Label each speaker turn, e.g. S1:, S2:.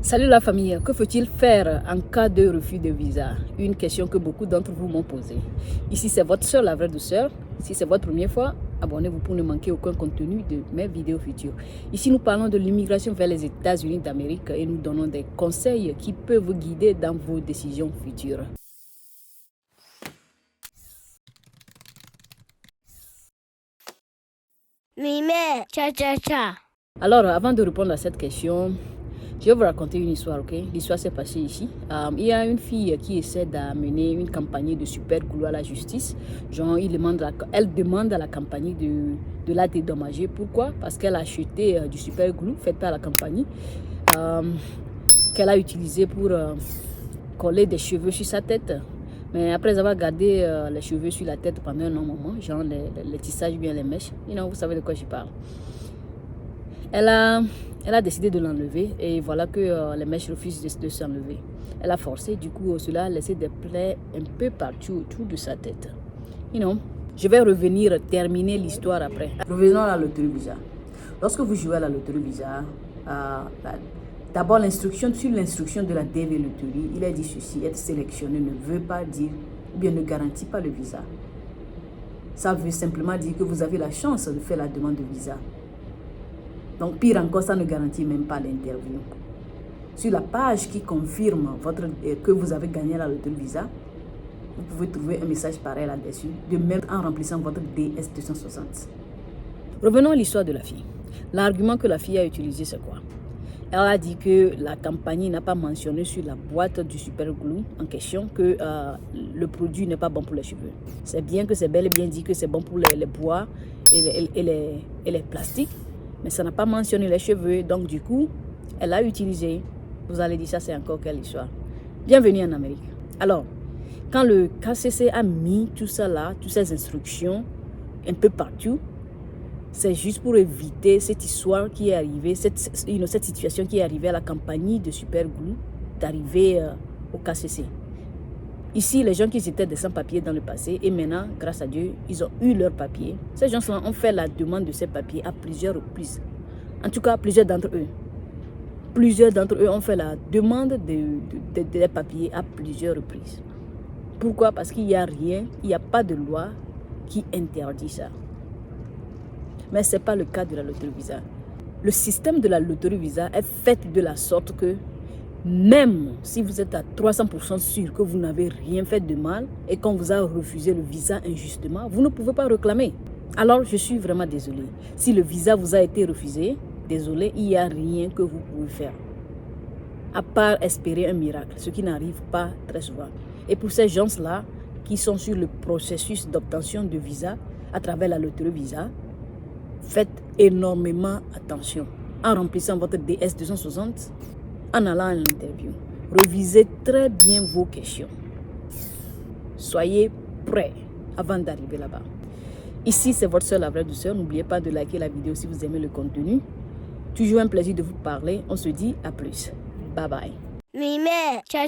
S1: Salut la famille, que faut-il faire en cas de refus de visa? Une question que beaucoup d'entre vous m'ont posée. Ici c'est votre soeur, la vraie douceur. Si c'est votre première fois, abonnez-vous pour ne manquer aucun contenu de mes vidéos futures. Ici nous parlons de l'immigration vers les États-Unis d'Amérique et nous donnons des conseils qui peuvent vous guider dans vos décisions futures.
S2: Mime, cha.
S1: Alors avant de répondre à cette question, je vais vous raconter une histoire, ok? L'histoire s'est passée ici. Il y a une fille qui essaie d'amener une compagnie de super glue à la justice. Genre, elle demande à la compagnie de la dédommager. Pourquoi? Parce qu'elle a acheté du super glue fait par la compagnie qu'elle a utilisé pour coller des cheveux sur sa tête. Mais après avoir gardé les cheveux sur la tête pendant un long moment, genre les tissages bien les mèches, vous savez de quoi je parle. Elle a décidé de l'enlever et voilà que les mèches refusent de s'enlever. Elle a forcé, du coup cela a laissé des plaies un peu partout autour de sa tête. Je vais revenir terminer l'histoire après. Revenons à la loterie visa. Lorsque vous jouez à la loterie visa, d'abord sur l'instruction de la DV Loterie, il est dit ceci: être sélectionné ne veut pas dire, ou bien ne garantit pas le visa. Ça veut simplement dire que vous avez la chance de faire la demande de visa. Donc, pire encore, ça ne garantit même pas l'interview. Sur la page qui confirme que vous avez gagné la loterie visa, vous pouvez trouver un message pareil là-dessus, de même en remplissant votre DS260. Revenons à l'histoire de la fille. L'argument que la fille a utilisé, c'est quoi? Elle a dit que la compagnie n'a pas mentionné sur la boîte du super glue en question que le produit n'est pas bon pour les cheveux. C'est bien que c'est bel et bien dit que c'est bon pour les bois et les plastiques. Mais ça n'a pas mentionné les cheveux, donc du coup, elle a utilisé. Vous allez dire, ça c'est encore quelle histoire? Bienvenue en Amérique. Alors, quand le KCC a mis tout ça là, toutes ces instructions, un peu partout, c'est juste pour éviter cette histoire qui est arrivée, cette situation qui est arrivée à la compagnie de Super Glue, d'arriver au KCC. Ici, les gens qui étaient des sans-papiers dans le passé, et maintenant, grâce à Dieu, ils ont eu leurs papiers. Ces gens-là ont fait la demande de ces papiers à plusieurs reprises. En tout cas, plusieurs d'entre eux. Plusieurs d'entre eux ont fait la demande des papiers à plusieurs reprises. Pourquoi? Parce qu'il n'y a rien, il n'y a pas de loi qui interdit ça. Mais ce n'est pas le cas de la loterie visa. Le système de la loterie visa est fait de la sorte que même si vous êtes à 300% sûr que vous n'avez rien fait de mal et qu'on vous a refusé le visa injustement, vous ne pouvez pas réclamer. Alors, je suis vraiment désolée. Si le visa vous a été refusé, désolé, il n'y a rien que vous pouvez faire. À part espérer un miracle, ce qui n'arrive pas très souvent. Et pour ces gens-là qui sont sur le processus d'obtention de visa à travers la loterie visa, faites énormément attention. En remplissant votre DS260, en allant à l'interview, révisez très bien vos questions. Soyez prêts avant d'arriver là-bas. Ici, c'est votre soeur, la vraie douceur. N'oubliez pas de liker la vidéo si vous aimez le contenu. Toujours un plaisir de vous parler. On se dit à plus. Bye bye.
S2: Mime, cha.